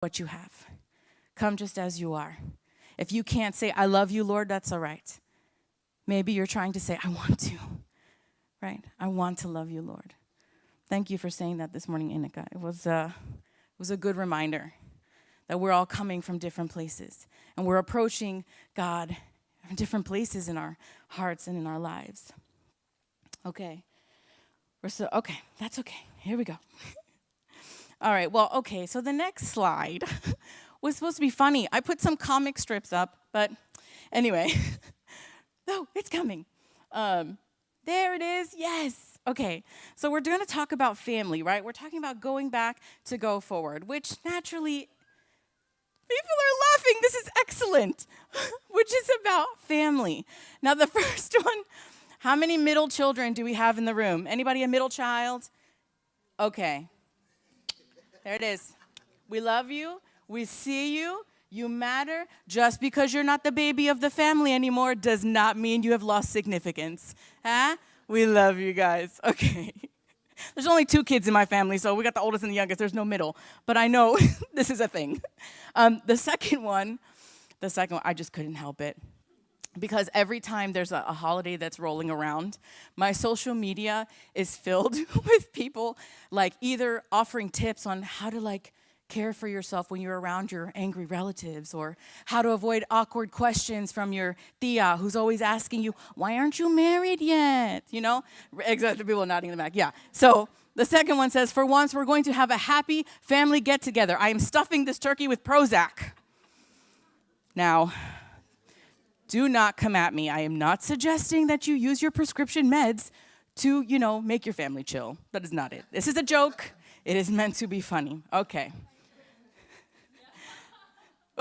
what you have. Come just as you are. If you can't say, I love you, Lord, that's all right. Maybe you're trying to say, I want to, right? I want to love you, Lord. Thank you for saying that this morning, Inika. It was a good reminder that we're all coming from different places, and we're approaching God from different places in our hearts and in our lives. Okay. Okay, that's okay. Here we go. All right, well, okay, so the next slide was supposed to be funny. I put some comic strips up, but anyway. Oh, it's coming. There it is, yes. Okay, so we're going to talk about family, right? We're talking about going back to go forward, which naturally, people are laughing. This is excellent, which is about family. Now, the first one, how many middle children do we have in the room? Anybody a middle child? Okay. There it is. We love you. We see you. You matter. Just because you're not the baby of the family anymore does not mean you have lost significance. Huh? We love you guys. Okay. There's only 2 kids in my family, so we got the oldest and the youngest. There's no middle. But I know this is a thing. The second one, I just couldn't help it. Because every time there's a holiday that's rolling around, my social media is filled with people like either offering tips on how to care for yourself when you're around your angry relatives, or how to avoid awkward questions from your tia who's always asking you, why aren't you married yet? You know, exactly, people nodding in the back, yeah. So the second one says, for once, we're going to have a happy family get-together. I am stuffing this turkey with Prozac. Now, do not come at me. I am not suggesting that you use your prescription meds to, make your family chill. That is not it. This is a joke. It is meant to be funny. Okay.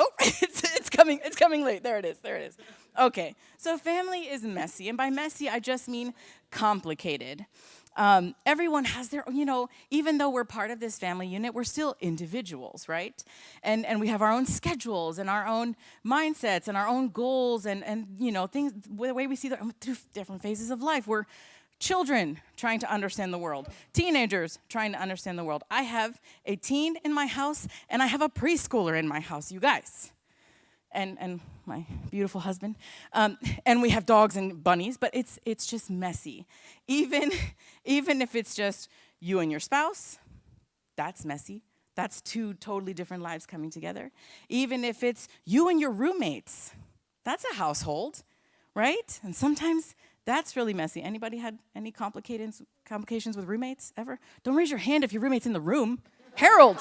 Oh, it's coming late. There it is. Okay. So family is messy. And by messy, I just mean complicated. Everyone has their, even though we're part of this family unit, we're still individuals, right? And we have our own schedules and our own mindsets and our own goals and things, the way we see them through different phases of life. We're children trying to understand the world, teenagers trying to understand the world. I have a teen in my house and I have a preschooler in my house, you guys. And my beautiful husband, and we have dogs and bunnies, but it's just messy. Even if it's just you and your spouse, that's messy. That's 2 totally different lives coming together. Even if it's you and your roommates, that's a household, right? And sometimes that's really messy. Anybody had any complications with roommates ever? Don't raise your hand if your roommate's in the room. Harold,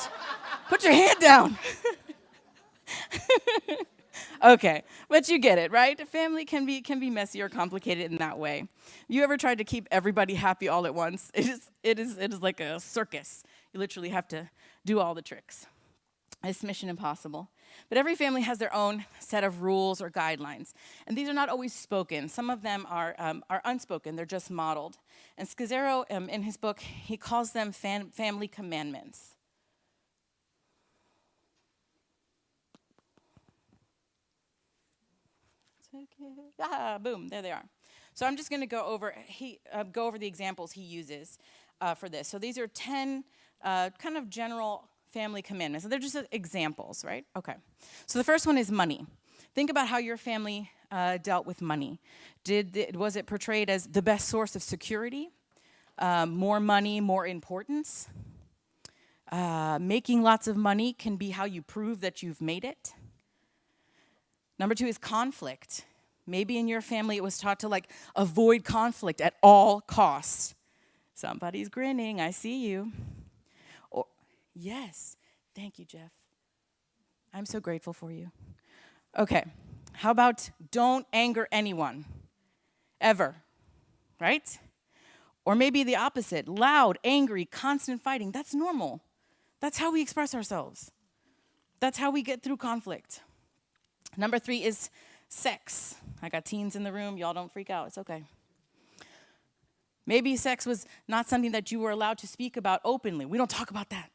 put your hand down. Okay, but you get it, right? Family can be messy or complicated in that way. You ever tried to keep everybody happy all at once? It is like a circus. You literally have to do all the tricks. It's mission impossible. But every family has their own set of rules or guidelines, and these are not always spoken. Some of them are unspoken. They're just modeled. And Scazzero, in his book, he calls them family commandments. Boom, there they are. So I'm just going to go over the examples he uses for this. So these are 10 kind of general family commandments. And they're just examples, right? Okay. So the first one is money. Think about how your family dealt with money. Was it portrayed as the best source of security? More money, more importance? Making lots of money can be how you prove that you've made it. Number 2 is conflict. Maybe in your family it was taught to avoid conflict at all costs. Somebody's grinning, I see you. Or, yes, thank you, Jeff. I'm so grateful for you. Okay, how about don't anger anyone, ever, right? Or maybe the opposite, loud, angry, constant fighting. That's normal. That's how we express ourselves. That's how we get through conflict. Number 3 is sex. I got teens in the room. Y'all don't freak out. It's okay. Maybe sex was not something that you were allowed to speak about openly. We don't talk about that.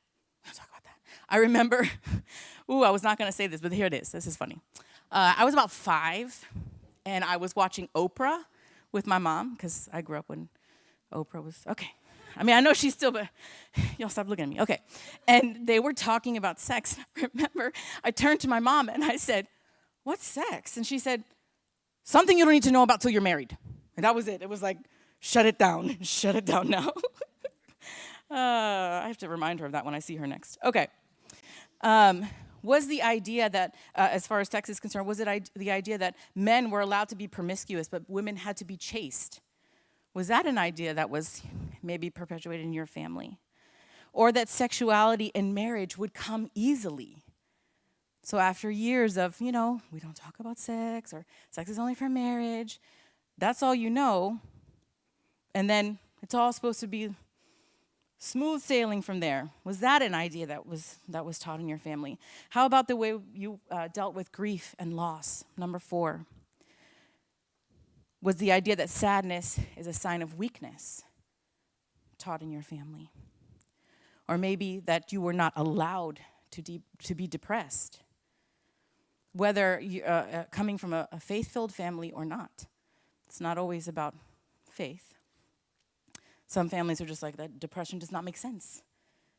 I remember, I was not going to say this, but here it is. This is funny. I was about 5, and I was watching Oprah with my mom, because I grew up when Oprah was, okay. I mean, I know she's still, but y'all stop looking at me. Okay. And they were talking about sex. Remember, I turned to my mom and I said, what's sex? And she said, something you don't need to know about till you're married. And that was it. It was like, shut it down. Shut it down now. I have to remind her of that when I see her next. Okay. Was the idea that, as far as sex is concerned, was it the idea that men were allowed to be promiscuous, but women had to be chaste? Was that an idea that was maybe perpetuated in your family? Or that sexuality in marriage would come easily? So after years of, we don't talk about sex, or sex is only for marriage, that's all you know, and then it's all supposed to be smooth sailing from there. Was that an idea that was taught in your family? How about the way you dealt with grief and loss? Number 4. Was the idea that sadness is a sign of weakness taught in your family? Or maybe that you were not allowed to be depressed, whether you're coming from a faith-filled family or not. It's not always about faith. Some families are just like, that depression does not make sense.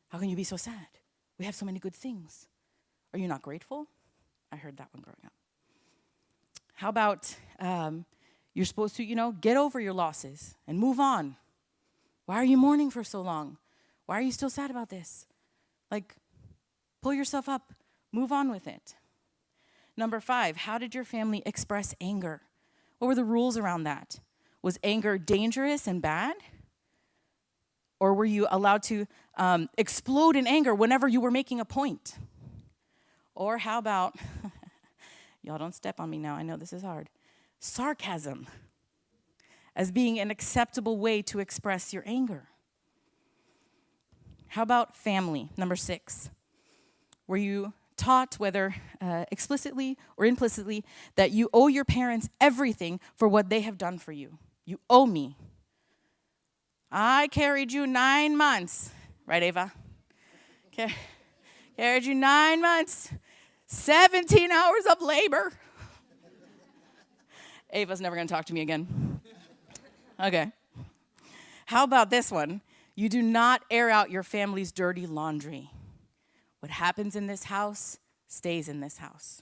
How can you be so sad? We have so many good things. Are you not grateful? I heard that one growing up. How about you're supposed to, get over your losses and move on. Why are you mourning for so long? Why are you still sad about this? Like, pull yourself up. Move on with it. Number 5, how did your family express anger? What were the rules around that? Was anger dangerous and bad? Or were you allowed to explode in anger whenever you were making a point? Or how about, y'all don't step on me now, I know this is hard, sarcasm as being an acceptable way to express your anger? How about family? Number 6, were you taught, whether explicitly or implicitly, that you owe your parents everything for what they have done for you? You owe me. I carried you 9 months. Right, Ava? Carried you 9 months. 17 hours of labor. Ava's never going to talk to me again. Okay. How about this one? You do not air out your family's dirty laundry. What happens in this house stays in this house.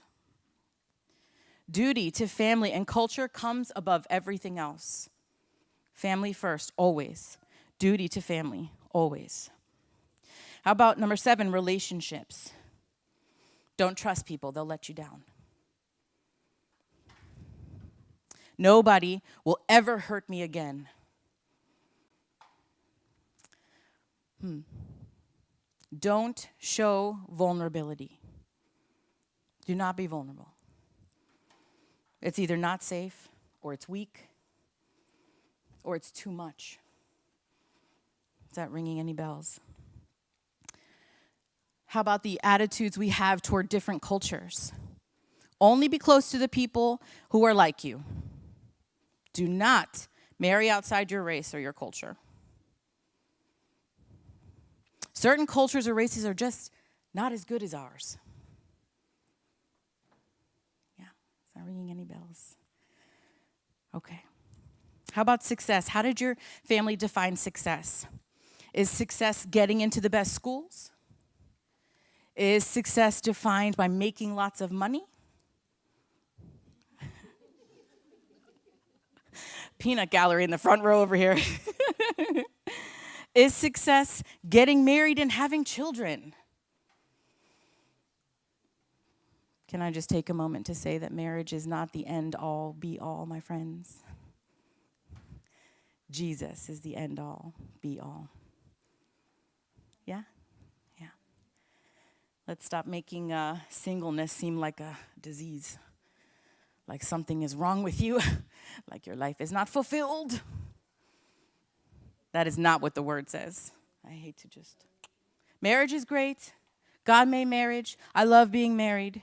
Duty to family and culture comes above everything else. Family first, always. Duty to family, always. How about number 7, relationships? Don't trust people, they'll let you down. Nobody will ever hurt me again. Don't show vulnerability. Do not be vulnerable. It's either not safe, or it's weak, or it's too much. Is that ringing any bells? How about the attitudes we have toward different cultures? Only be close to the people who are like you. Do not marry outside your race or your culture. Certain cultures or races are just not as good as ours. Yeah, it's not ringing any bells. Okay. How about success? How did your family define success? Is success getting into the best schools? Is success defined by making lots of money? Peanut gallery in the front row over here. Is success getting married and having children? Can I just take a moment to say that marriage is not the end all, be all, my friends? Jesus is the end all, be all. Yeah? Yeah. Let's stop making singleness seem like a disease, like something is wrong with you, like your life is not fulfilled. That is not what the word says. I hate to just... Marriage is great. God made marriage. I love being married.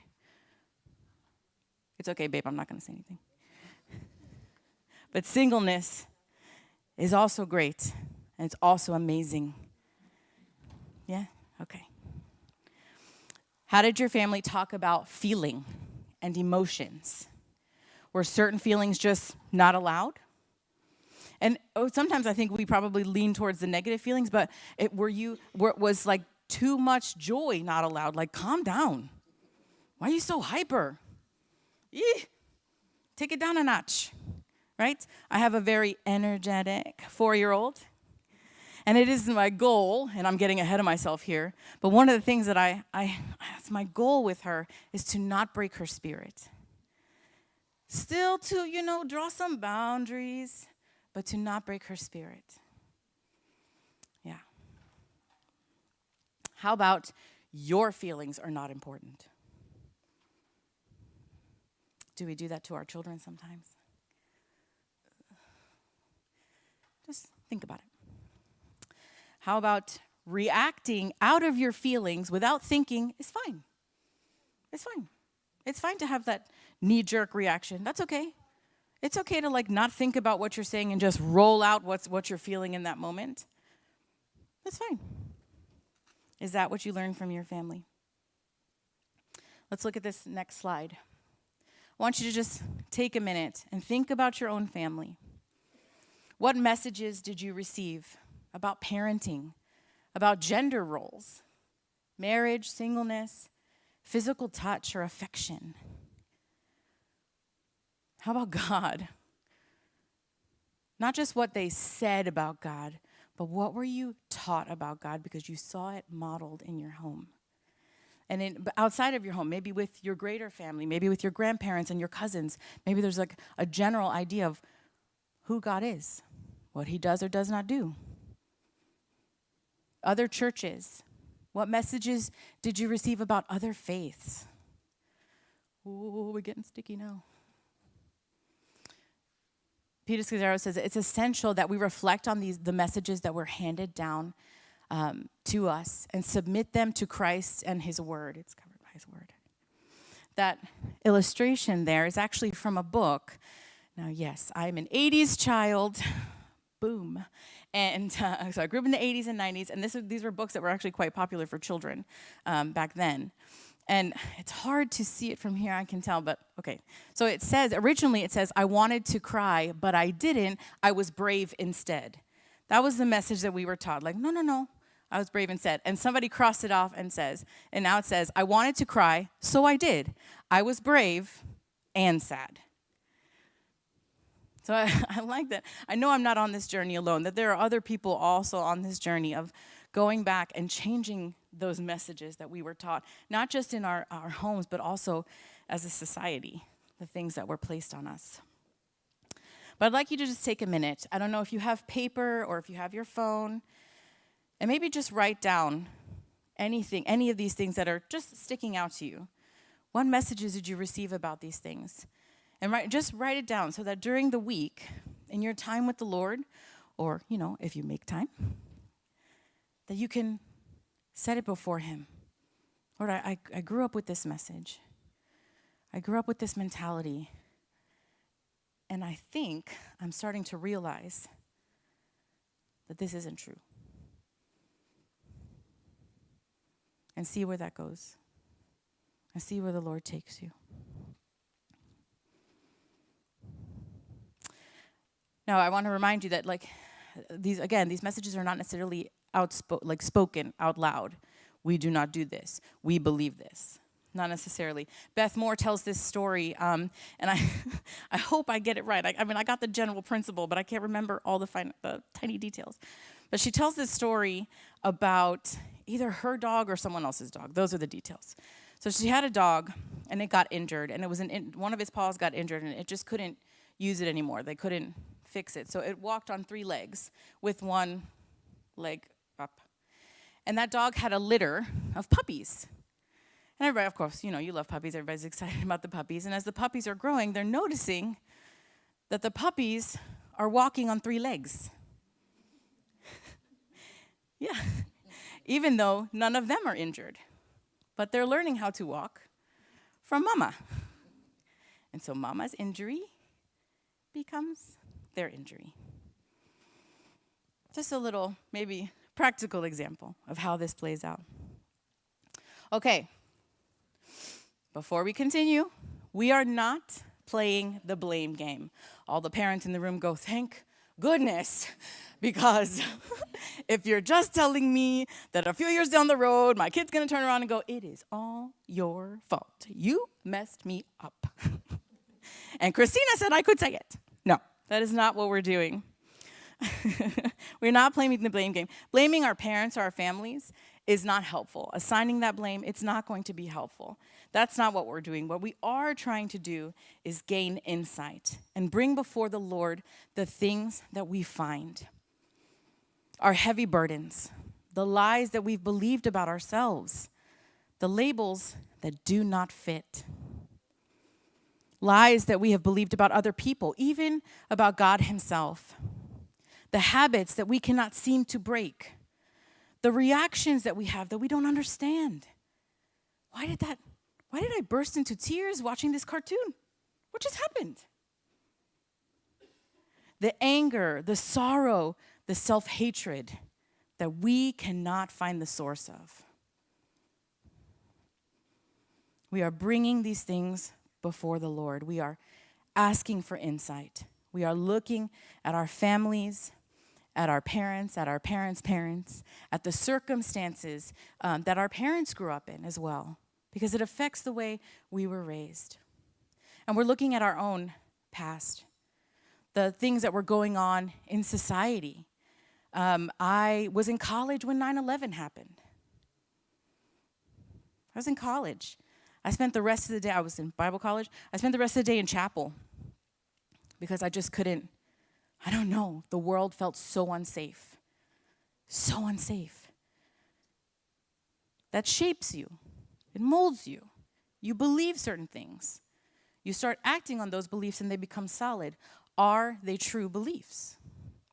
It's okay, babe, I'm not going to say anything. But singleness is also great, and it's also amazing. Yeah? Okay. How did your family talk about feeling and emotions? Were certain feelings just not allowed? And sometimes I think we probably lean towards the negative feelings, but where it was like too much joy not allowed. Like, calm down. Why are you so hyper? Eeh. Take it down a notch, right? I have a very energetic 4-year-old. And it is my goal, and I'm getting ahead of myself here, but one of the things that it's my goal with her is to not break her spirit. Still to, draw some boundaries, but to not break her spirit. Yeah. How about your feelings are not important? Do we do that to our children sometimes? Just think about it. How about reacting out of your feelings without thinking is fine? It's fine. It's fine to have that knee-jerk reaction. That's okay. It's okay to not think about what you're saying and just roll out what you're feeling in that moment. That's fine. Is that what you learned from your family? Let's look at this next slide. I want you to just take a minute and think about your own family. What messages did you receive about parenting, about gender roles, marriage, singleness, physical touch, or affection? How about God? Not just what they said about God, but what were you taught about God because you saw it modeled in your home? And outside of your home, maybe with your greater family, maybe with your grandparents and your cousins, maybe there's a general idea of who God is, what he does or does not do. Other churches, what messages did you receive about other faiths? Ooh, we're getting sticky now. Peter Scazzaro says it's essential that we reflect on the messages that were handed down to us and submit them to Christ and his word. It's covered by his word. That illustration there is actually from a book. Now, yes, I'm an 80s child. Boom. And so I grew up in the 80s and 90s, and these were books that were actually quite popular for children back then. And it's hard to see it from here, I can tell, but okay. So originally it says, I wanted to cry, but I didn't. I was brave instead. That was the message that we were taught. No, I was brave instead. And somebody crossed it off and now it says, I wanted to cry, so I did. I was brave and sad. So I like that. I know I'm not on this journey alone, that there are other people also on this journey of going back and changing those messages that we were taught, not just in our homes, but also as a society, the things that were placed on us. But I'd like you to just take a minute. I don't know if you have paper or if you have your phone, and maybe just write down any of these things that are just sticking out to you. What messages did you receive about these things? And just write it down so that during the week, in your time with the Lord, or, if you make time, that you can set it before him. Lord, I grew up with this message. I grew up with this mentality. And I think I'm starting to realize that this isn't true. And see where that goes. And see where the Lord takes you. Now, I want to remind you that, these messages are not necessarily spoken out loud. We do not do this. We believe this. Not necessarily. Beth Moore tells this story, and I hope I get it right. I got the general principle, but I can't remember all the tiny details. But she tells this story about either her dog or someone else's dog. Those are the details. So she had a dog, and it got injured, and it was one of its paws got injured, and it just couldn't use it anymore. They couldn't fix it. So it walked on 3 legs with one leg up. And that dog had a litter of puppies. And everybody, of course, you love puppies. Everybody's excited about the puppies. And as the puppies are growing, they're noticing that the puppies are walking on 3 legs. Yeah. Even though none of them are injured. But they're learning how to walk from mama. And so mama's injury becomes their injury. Just a little, maybe, practical example of how this plays out. Okay. Before we continue, we are not playing the blame game. All the parents in the room go, thank goodness, because if you're just telling me that a few years down the road, my kid's going to turn around and go, it is all your fault. You messed me up. And Christina said I could say it. No, that is not what we're doing. We're not playing the blame game. Blaming our parents or our families is not helpful. Assigning that blame, it's not going to be helpful. That's not what we're doing. What we are trying to do is gain insight and bring before the Lord the things that we find. Our heavy burdens, the lies that we've believed about ourselves, the labels that do not fit. Lies that we have believed about other people, even about God himself. The habits that we cannot seem to break. The reactions that we have that we don't understand. Why did I burst into tears watching this cartoon? What just happened? The anger, the sorrow, the self-hatred that we cannot find the source of. We are bringing these things before the Lord. We are asking for insight. We are looking at our families, at our parents' parents, at the circumstances that our parents grew up in as well, because it affects the way we were raised. And we're looking at our own past, the things that were going on in society. I was in college when 9/11 happened. I was in college. I spent the rest of the day, I was in Bible college, I spent the rest of the day in chapel because I just couldn't, I don't know, the world felt so unsafe. So unsafe. That shapes you. It molds you. You believe certain things. You start acting on those beliefs and they become solid. Are they true beliefs?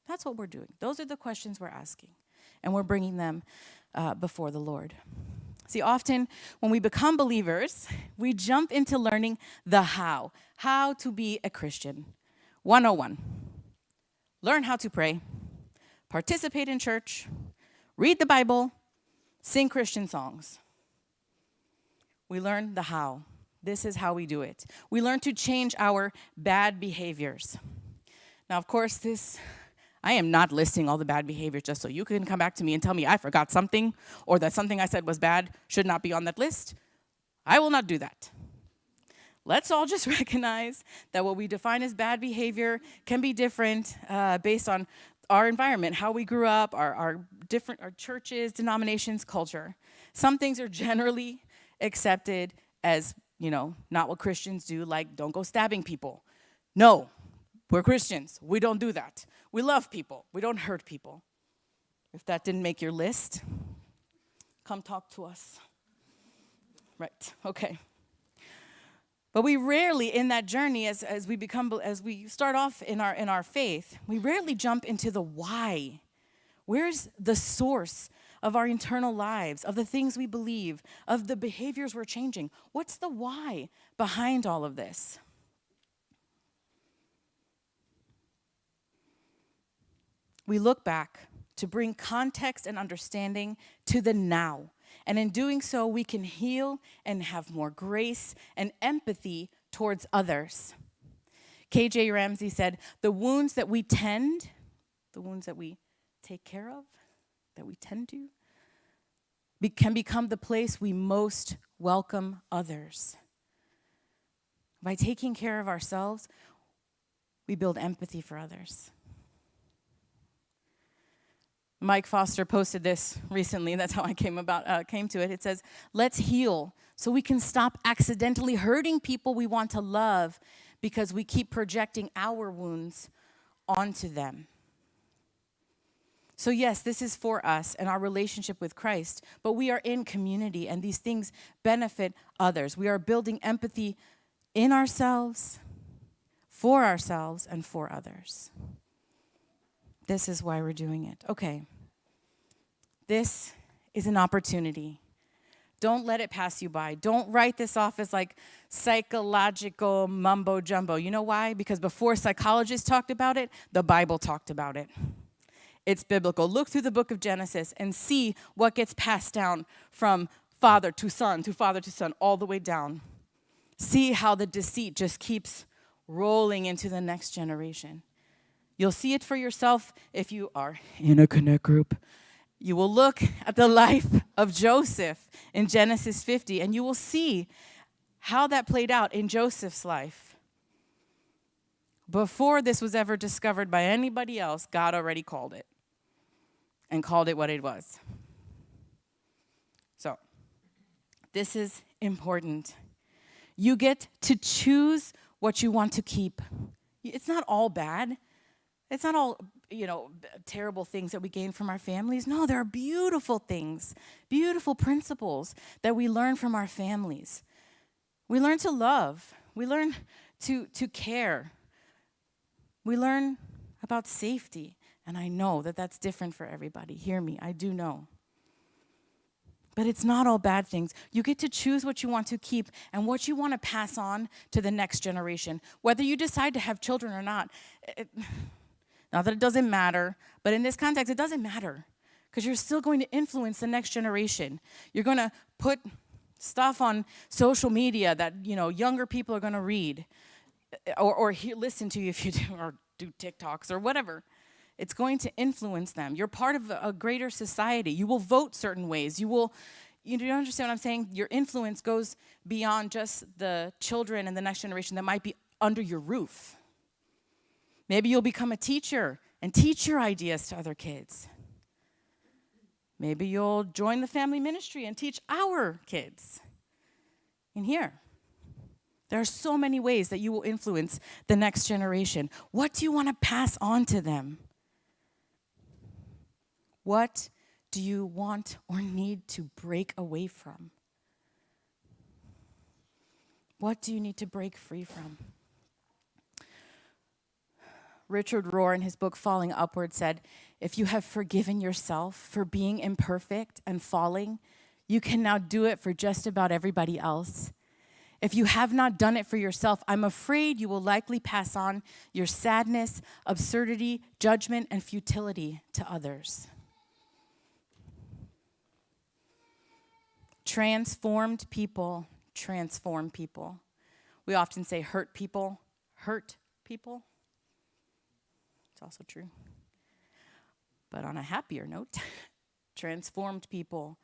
That's what we're doing. Those are the questions we're asking. And we're bringing them before the Lord. See, often when we become believers, we jump into learning the how to be a Christian. 101. Learn how to pray, participate in church, read the Bible, sing Christian songs. We learn the how. This is how we do it. We learn to change our bad behaviors. Now, of course, I am not listing all the bad behaviors just so you can come back to me and tell me I forgot something or that something I said was bad should not be on that list. I will not do that. Let's all just recognize that what we define as bad behavior can be different based on our environment, how we grew up, our churches, denominations, culture. Some things are generally accepted as, not what Christians do, like don't go stabbing people. No, we're Christians. We don't do that. We love people. We don't hurt people. If that didn't make your list, come talk to us. Right, okay. But we rarely, in that journey, as we start off in our faith, we rarely jump into the why. Where's the source of our internal lives, of the things we believe, of the behaviors we're changing? What's the why behind all of this? We look back to bring context and understanding to the now. And in doing so, we can heal and have more grace and empathy towards others. K.J. Ramsey said, the wounds that we tend, the wounds that we take care of, that we tend to, can become the place we most welcome others. By taking care of ourselves, we build empathy for others. Mike Foster posted this recently, and that's how I came to it. It says, let's heal so we can stop accidentally hurting people we want to love because we keep projecting our wounds onto them. So yes, this is for us and our relationship with Christ, but we are in community, and these things benefit others. We are building empathy in ourselves, and for others. This is why we're doing it. Okay. This is an opportunity. Don't let it pass you by. Don't write this off as like psychological mumbo jumbo. You know why? Because before psychologists talked about it, the Bible talked about it. It's biblical. Look through the book of Genesis and see what gets passed down from father to son, all the way down. See how the deceit just keeps rolling into the next generation. You'll see it for yourself if you are in a connect group. You will look at the life of Joseph in Genesis 50, and you will see how that played out in Joseph's life. Before this was ever discovered by anybody else, God already called it, and called it what it was. So, this is important. You get to choose what you want to keep. It's not all bad. It's not all, terrible things that we gain from our families. No, there are beautiful things, beautiful principles that we learn from our families. We learn to love. We learn to care. We learn about safety. And I know that that's different for everybody. Hear me, I do know. But it's not all bad things. You get to choose what you want to keep and what you want to pass on to the next generation. Whether you decide to have children or not. Not that it doesn't matter, but in this context, it doesn't matter. Because you're still going to influence the next generation. You're going to put stuff on social media that, younger people are going to read. Or listen to you if you do, or do TikToks or whatever. It's going to influence them. You're part of a greater society. You will vote certain ways. You understand what I'm saying? Your influence goes beyond just the children and the next generation that might be under your roof. Maybe you'll become a teacher and teach your ideas to other kids. Maybe you'll join the family ministry and teach our kids in here. There are so many ways that you will influence the next generation. What do you want to pass on to them? What do you want or need to break away from? What do you need to break free from? Richard Rohr, in his book Falling Upward, said, if you have forgiven yourself for being imperfect and falling, you can now do it for just about everybody else. If you have not done it for yourself, I'm afraid you will likely pass on your sadness, absurdity, judgment, and futility to others. Transformed people transform people. We often say hurt people hurt people. It's also true. But on a happier note, transformed people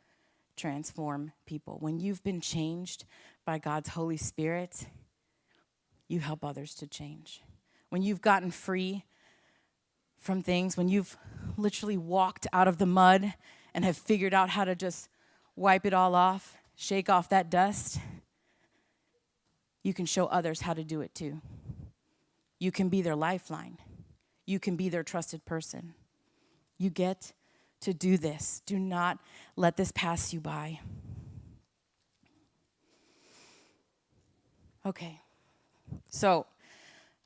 transform people. When you've been changed by God's Holy Spirit, you help others to change. When you've gotten free from things, when you've literally walked out of the mud and have figured out how to just wipe it all off, shake off that dust, you can show others how to do it too. You can be their lifeline. You can be their trusted person. You get to do this. Do not let this pass you by. Okay, so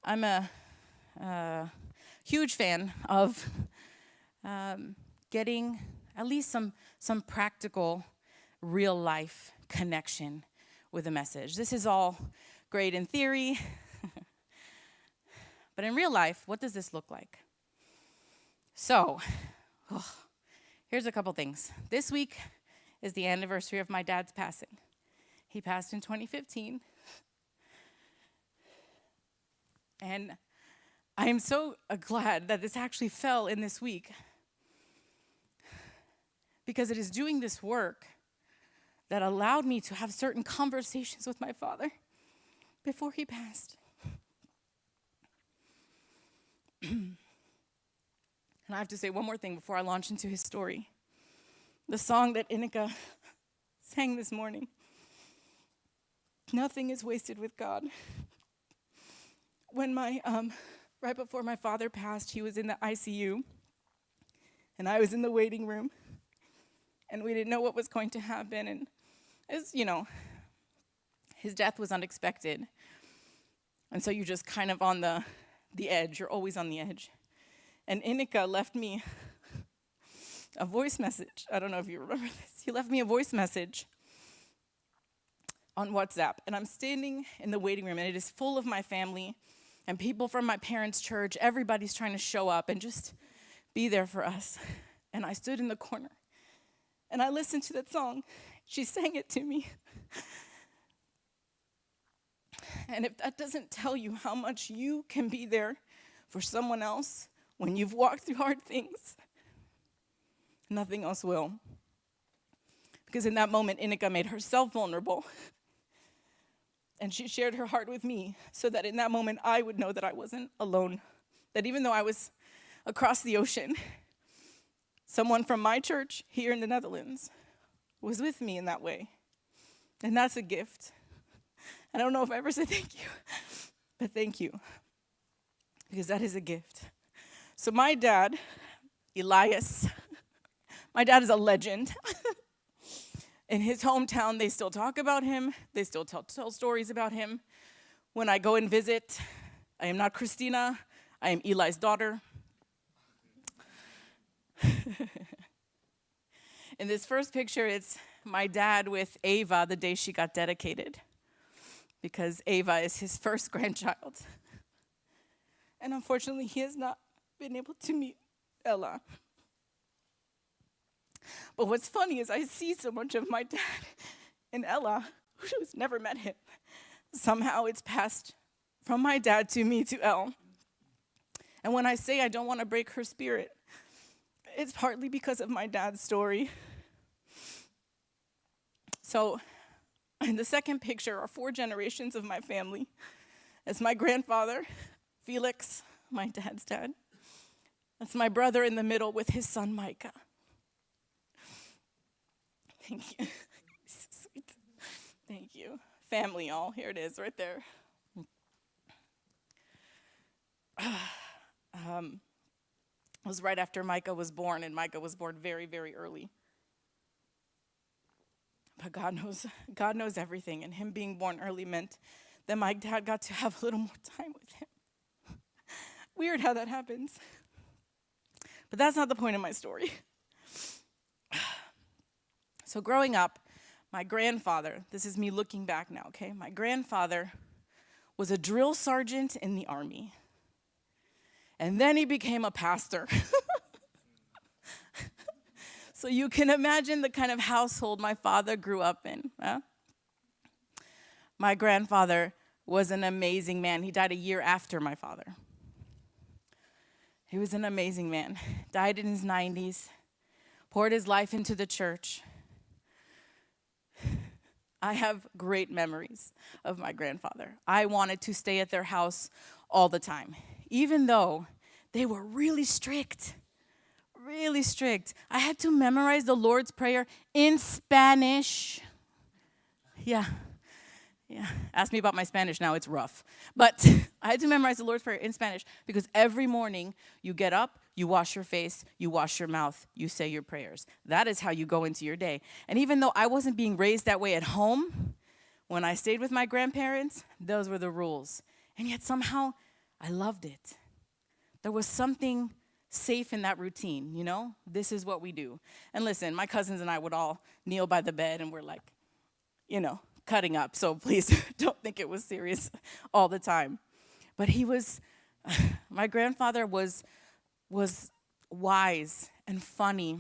I'm a huge fan of getting at least some practical, real life connection with a message. This is all great in theory, but in real life, what does this look like? So, here's a couple things. This week is the anniversary of my dad's passing. He passed in 2015. And I am so glad that this actually fell in this week, because it is doing this work that allowed me to have certain conversations with my father before he passed. And I have to say one more thing before I launch into his story. The song that Inika sang this morning, "Nothing is wasted with God." When right before my father passed, he was in the ICU, and I was in the waiting room, and we didn't know what was going to happen, and as his death was unexpected, and so you're just kind of on the edge. You're always on the edge. And Inika left me a voice message. I don't know if you remember this. He left me a voice message on WhatsApp, and I'm standing in the waiting room, and it is full of my family and people from my parents' church. Everybody's trying to show up and just be there for us. And I stood in the corner, and I listened to that song. She sang it to me. And if that doesn't tell you how much you can be there for someone else when you've walked through hard things, nothing else will. Because in that moment, Inika made herself vulnerable. And she shared her heart with me so that in that moment, I would know that I wasn't alone. That even though I was across the ocean, someone from my church here in the Netherlands was with me in that way. And that's a gift. I don't know if I ever said thank you, but thank you. Because that is a gift. So my dad, Elias, my dad is a legend. In his hometown, they still talk about him. They still tell stories about him. When I go and visit, I am not Christina. I am Eli's daughter. In this first picture, it's my dad with Ava the day she got dedicated, because Ava is his first grandchild. And unfortunately, he has not been able to meet Ella. But what's funny is I see so much of my dad in Ella, who's never met him. Somehow it's passed from my dad to me to Elle. And when I say I don't want to break her spirit, it's partly because of my dad's story. So in the second picture are 4 generations of my family. It's my grandfather, Felix, my dad's dad. That's my brother in the middle with his son, Micah. Thank you. So sweet. Thank you. Family, y'all. Here it is, right there. It was right after Micah was born, and Micah was born very, very early. But God knows everything, and him being born early meant that my dad got to have a little more time with him. Weird how that happens. But that's not the point of my story. So growing up, my grandfather, this is me looking back now, okay? My grandfather was a drill sergeant in the army. And then he became a pastor. So you can imagine the kind of household my father grew up in. Huh? My grandfather was an amazing man. He died a year after my father. He was an amazing man. Died in his 90s. Poured his life into the church. I have great memories of my grandfather. I wanted to stay at their house all the time, even though they were really strict. Really strict. I had to memorize the Lord's Prayer in Spanish. Yeah. Ask me about my Spanish now, it's rough. But I had to memorize the Lord's Prayer in Spanish because every morning you get up, you wash your face, you wash your mouth, you say your prayers. That is how you go into your day. And even though I wasn't being raised that way at home, when I stayed with my grandparents, those were the rules. And yet somehow I loved it. There was something safe in that routine, you know? This is what we do. And listen, my cousins and I would all kneel by the bed and we're like, cutting up. So please don't think it was serious all the time. But my grandfather was wise and funny.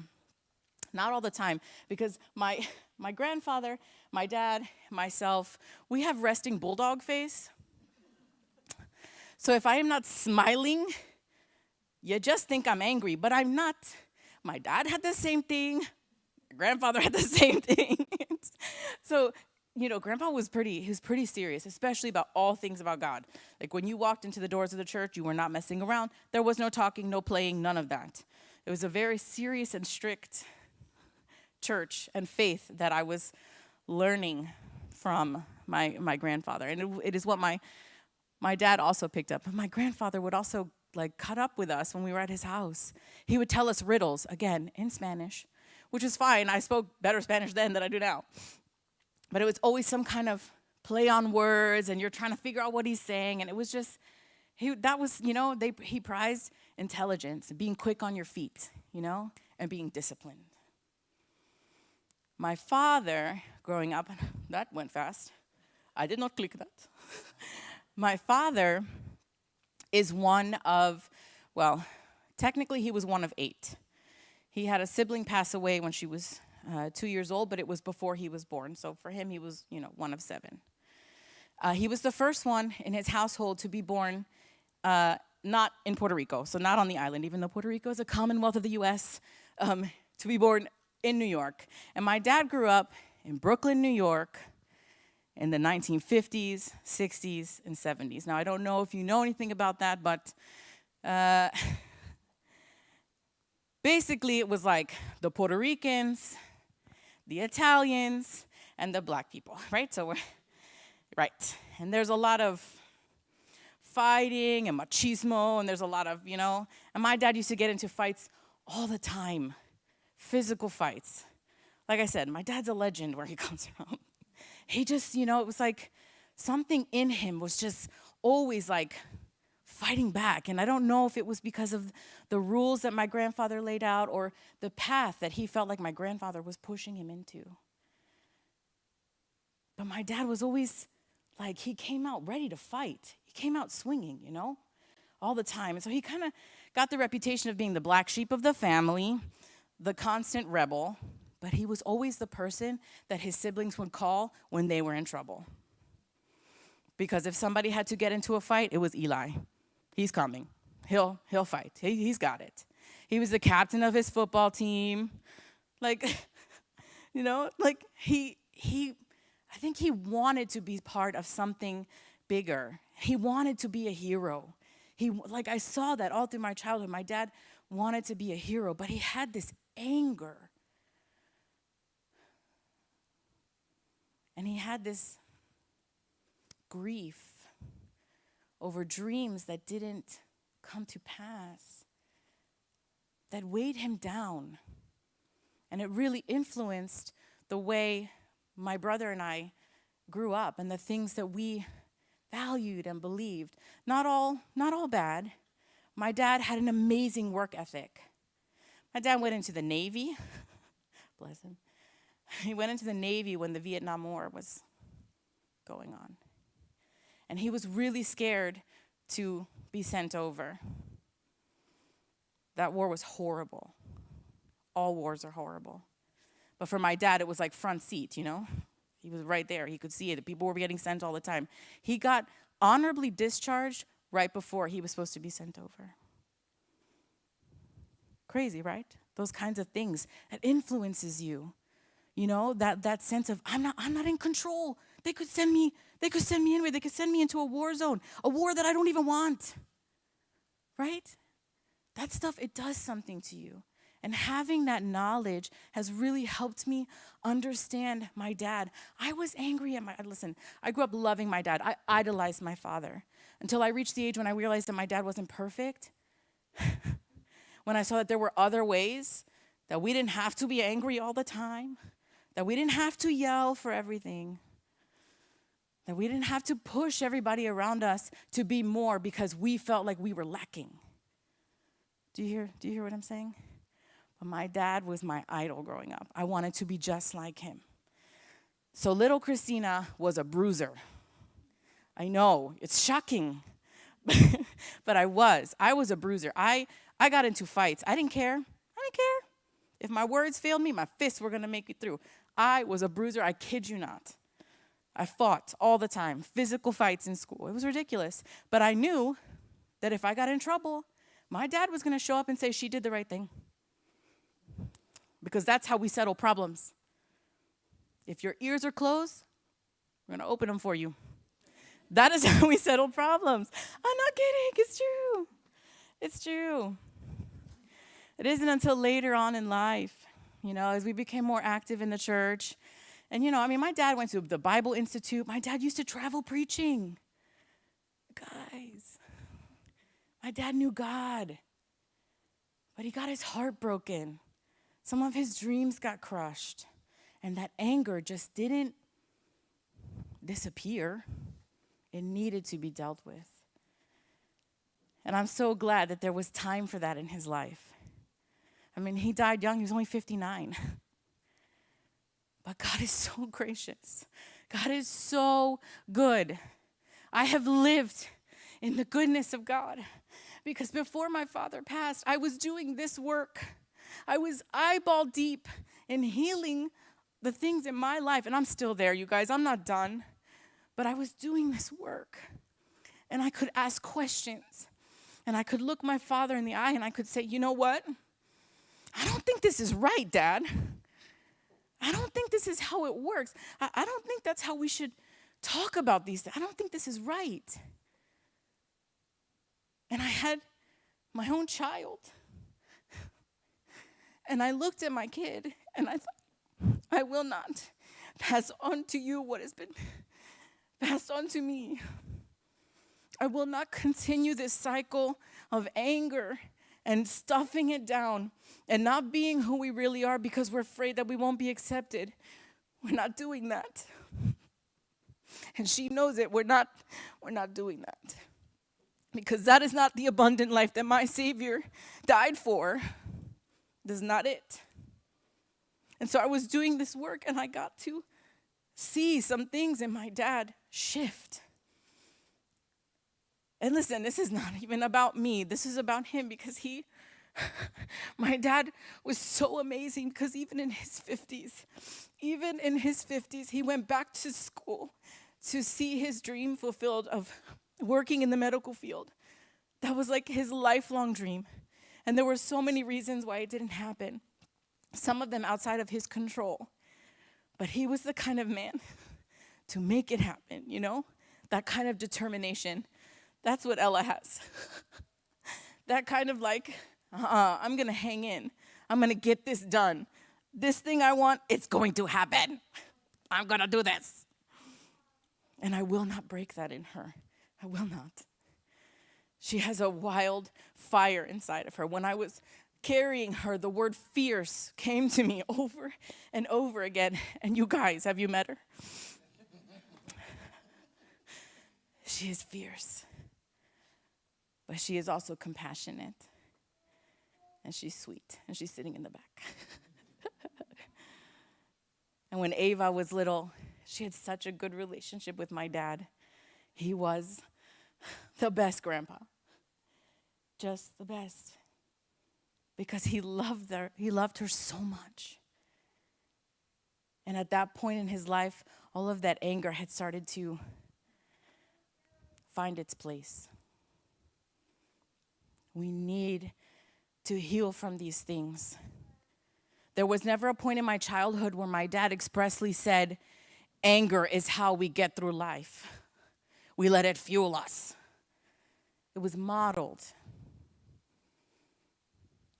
Not all the time, because my grandfather, my dad, myself, we have resting bulldog face. So if I am not smiling, you just think I'm angry, but I'm not. My dad had the same thing. My grandfather had the same thing. So, Grandpa was pretty serious, especially about all things about God. Like when you walked into the doors of the church, you were not messing around. There was no talking, no playing, none of that. It was a very serious and strict church and faith that I was learning from my grandfather. And it is what my dad also picked up. But my grandfather would also cut up with us when we were at his house. He would tell us riddles, again, in Spanish, which is fine. I spoke better Spanish then than I do now. But it was always some kind of play on words, and you're trying to figure out what he's saying. And it was just, he prized intelligence, being quick on your feet, and being disciplined. My father, growing up, that went fast. I did not click that. My father is one of, technically he was one of 8. He had a sibling pass away when she was 2 years old, but it was before he was born. So for him, he was, one of 7. He was the first one in his household to be born not in Puerto Rico, so not on the island, even though Puerto Rico is a commonwealth of the U.S., to be born in New York. And my dad grew up in Brooklyn, New York, in the 1950s, 60s, and 70s. Now, I don't know if you know anything about that, but basically it was like the Puerto Ricans, the Italians, and the black people, right? So, right. And there's a lot of fighting and machismo, and there's a lot of, and my dad used to get into fights all the time, physical fights. Like I said, my dad's a legend where he comes from. He just, it was like something in him was just always like fighting back. And I don't know if it was because of the rules that my grandfather laid out or the path that he felt like my grandfather was pushing him into. But my dad was always like, he came out ready to fight. He came out swinging, all the time. And so he kind of got the reputation of being the black sheep of the family, the constant rebel, but he was always the person that his siblings would call when they were in trouble. Because if somebody had to get into a fight, it was Eli. He's coming. He'll fight. He's got it. He was the captain of his football team. Like, I think he wanted to be part of something bigger. He wanted to be a hero. I saw that all through my childhood. My dad wanted to be a hero, but he had this anger. And he had this grief over dreams that didn't come to pass, that weighed him down. And it really influenced the way my brother and I grew up and the things that we valued and believed. Not all bad. My dad had an amazing work ethic. My dad went into the Navy. Bless him. He went into the Navy when the Vietnam War was going on. And he was really scared to be sent over. That war was horrible. All wars are horrible. But for my dad, it was like front seat, He was right there. He could see it. The people were getting sent all the time. He got honorably discharged right before he was supposed to be sent over. Crazy, right? Those kinds of things that influences you. That sense of I'm not in control. They could send me anywhere. They could send me into a war zone, a war that I don't even want. Right? That stuff, it does something to you. And having that knowledge has really helped me understand my dad. I was angry at I grew up loving my dad. I idolized my father until I reached the age when I realized that my dad wasn't perfect. When I saw that there were other ways, that we didn't have to be angry all the time, that we didn't have to yell for everything, that we didn't have to push everybody around us to be more because we felt like we were lacking. Do you hear what I'm saying? But my dad was my idol growing up. I wanted to be just like him. So little Christina was a bruiser. I know, it's shocking. But I was a bruiser. I got into fights. I didn't care. If my words failed me, my fists were going to make it through. I was a bruiser, I kid you not. I fought all the time, physical fights in school. It was ridiculous. But I knew that if I got in trouble, my dad was going to show up and say she did the right thing. Because that's how we settle problems. If your ears are closed, we're going to open them for you. That is how we settle problems. I'm not kidding. It's true. It's true. It isn't until later on in life, as we became more active in the church. And, my dad went to the Bible Institute. My dad used to travel preaching. Guys, my dad knew God. But he got his heart broken. Some of his dreams got crushed. And that anger just didn't disappear. It needed to be dealt with. And I'm so glad that there was time for that in his life. He died young. He was only 59. But God is so gracious. God is so good. I have lived in the goodness of God. Because before my father passed, I was doing this work. I was eyeball deep in healing the things in my life. And I'm still there, you guys. I'm not done. But I was doing this work. And I could ask questions. And I could look my father in the eye and I could say, you know what? I don't think this is right, Dad. I don't think this is how it works. I don't think that's how we should talk about these things. I don't think this is right. And I had my own child. And I looked at my kid and I thought, I will not pass on to you what has been passed on to me. I will not continue this cycle of anger and stuffing it down and not being who we really are because we're afraid that we won't be accepted. We're not doing that. And she knows it. We're not doing that. Because that is not the abundant life that my Savior died for. That's not it. And so I was doing this work and I got to see some things in my dad shift. And listen, this is not even about me. This is about him because my dad was so amazing because even in his 50s, he went back to school to see his dream fulfilled of working in the medical field. That was like his lifelong dream. And there were so many reasons why it didn't happen. Some of them outside of his control. But he was the kind of man to make it happen, you know? That kind of determination. That's what Ella has. That kind of like, I'm going to hang in. I'm going to get this done. This thing I want, it's going to happen. I'm going to do this. And I will not break that in her. I will not. She has a wild fire inside of her. When I was carrying her, the word fierce came to me over and over again. And you guys, have you met her? She is fierce. But she is also compassionate. And she's sweet. And she's sitting in the back. And when Ava was little, she had such a good relationship with my dad. He was the best grandpa. Just the best. Because he loved her so much. And at that point in his life, all of that anger had started to find its place. We need to heal from these things. There was never a point in my childhood where my dad expressly said, anger is how we get through life. We let it fuel us. It was modeled.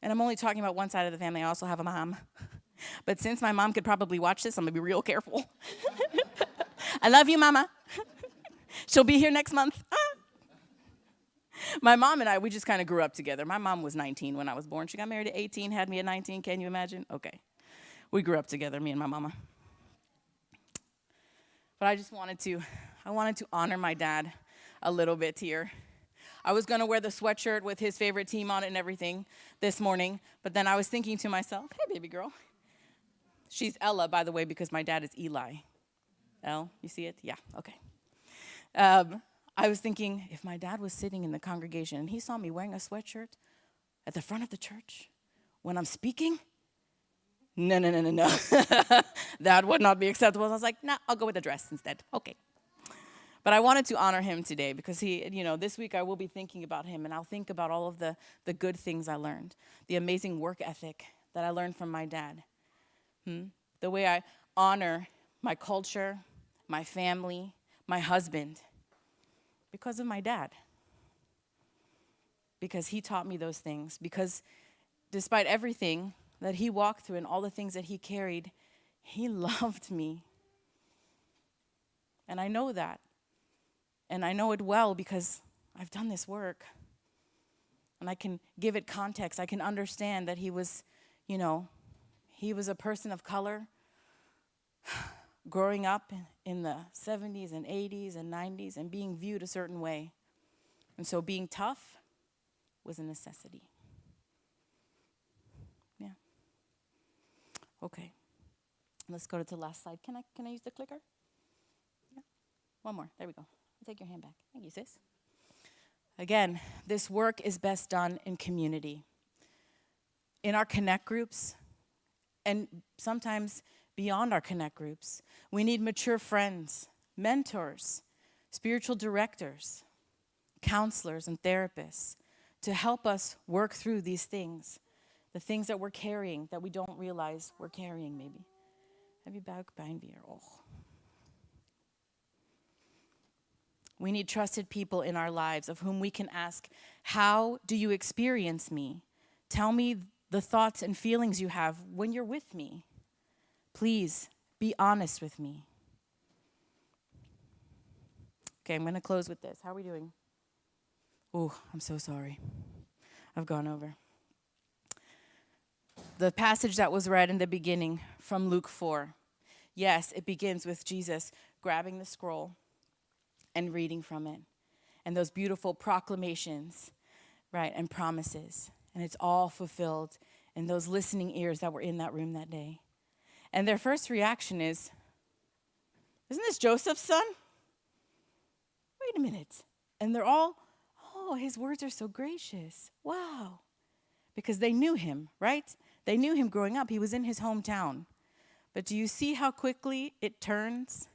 And I'm only talking about one side of the family. I also have a mom. But since my mom could probably watch this, I'm going to be real careful. I love you, Mama. She'll be here next month. My mom and I, we just kind of grew up together. My mom was 19 when I was born. She got married at 18, had me at 19. Can you imagine? Okay. We grew up together, me and my mama. But I wanted to honor my dad a little bit here. I was going to wear the sweatshirt with his favorite team on it and everything this morning. But then I was thinking to myself, hey, baby girl. She's Ella, by the way, because my dad is Eli. Elle, you see it? Yeah, okay. I was thinking, if my dad was sitting in the congregation and he saw me wearing a sweatshirt at the front of the church when I'm speaking, no. That would not be acceptable. I was like, nah, I'll go with a dress instead. Okay. But I wanted to honor him today because this week I will be thinking about him and I'll think about all of the good things I learned, the amazing work ethic that I learned from my dad, the way I honor my culture, my family, my husband, because of my dad. Because he taught me those things. Because despite everything that he walked through and all the things that he carried, he loved me. And I know that. And I know it well because I've done this work. And I can give it context. I can understand that he was a person of color growing up in the 70s and 80s and 90s and being viewed a certain way. And so being tough was a necessity. Yeah. Okay. Let's go to the last slide. Can I use the clicker? Yeah. One more. There we go. I'll take your hand back. Thank you, sis. Again, this work is best done in community. In our connect groups, and sometimes beyond our connect groups, we need mature friends, mentors, spiritual directors, counselors and therapists to help us work through these things, the things that we're carrying that we don't realize we're carrying maybe. Have you back behind me? Oh. We need trusted people in our lives of whom we can ask, how do you experience me? Tell me the thoughts and feelings you have when you're with me. Please be honest with me. Okay, I'm going to close with this. How are we doing? Oh, I'm so sorry. I've gone over. The passage that was read in the beginning from Luke 4. Yes, it begins with Jesus grabbing the scroll and reading from it. And those beautiful proclamations, right, and promises. And it's all fulfilled in those listening ears that were in that room that day. And their first reaction is, isn't this Joseph's son? Wait a minute. And they're all, oh, his words are so gracious. Wow. Because they knew him, right? They knew him growing up. He was in his hometown. But do you see how quickly it turns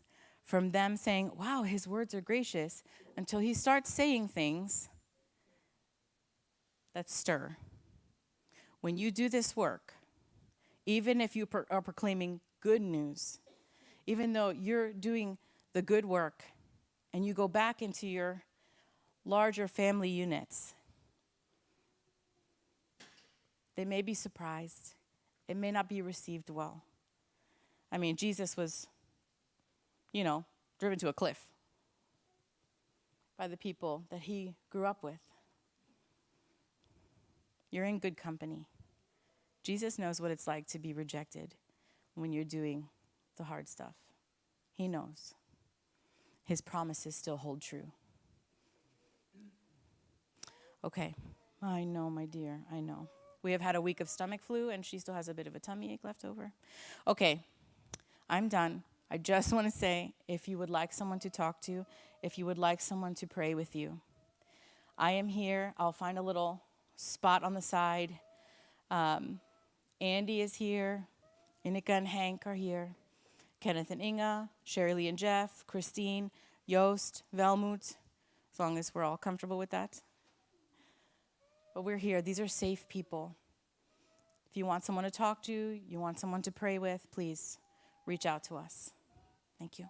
from them saying, wow, his words are gracious, until he starts saying things that stir. When you do this work, even if you are proclaiming good news, even though you're doing the good work, and you go back into your larger family units, they may be surprised. It may not be received well. I mean, Jesus was, driven to a cliff by the people that he grew up with. You're in good company. Jesus knows what it's like to be rejected when you're doing the hard stuff. He knows. His promises still hold true. Okay. I know, my dear. I know. We have had a week of stomach flu, and she still has a bit of a tummy ache left over. Okay. I'm done. I just want to say, if you would like someone to talk to, if you would like someone to pray with you, I am here. I'll find a little spot on the side. Andy is here. Inika and Hank are here. Kenneth and Inga, Sherry Lee and Jeff, Christine, Joost, Velmoot, as long as we're all comfortable with that. But we're here. These are safe people. If you want someone to talk to, you want someone to pray with, please reach out to us. Thank you.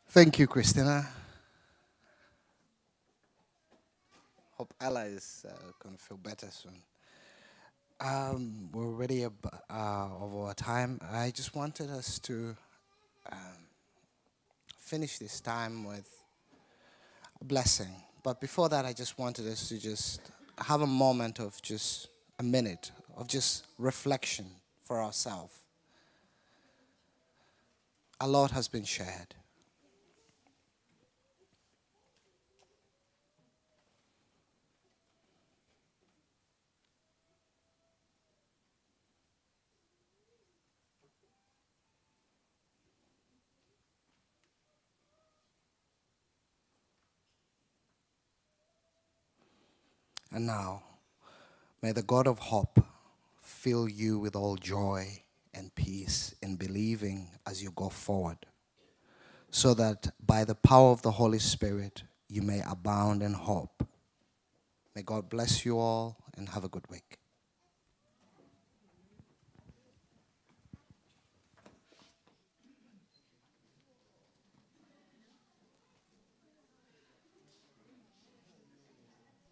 Thank you, Christina. Hope Ella is going to feel better soon. We're already over our time. I just wanted us to finish this time with a blessing. But before that, I just wanted us to just have a moment of just a minute of just reflection for ourselves. A lot has been shared. And now, may the God of hope fill you with all joy and peace in believing as you go forward, so that by the power of the Holy Spirit, you may abound in hope. May God bless you all and have a good week.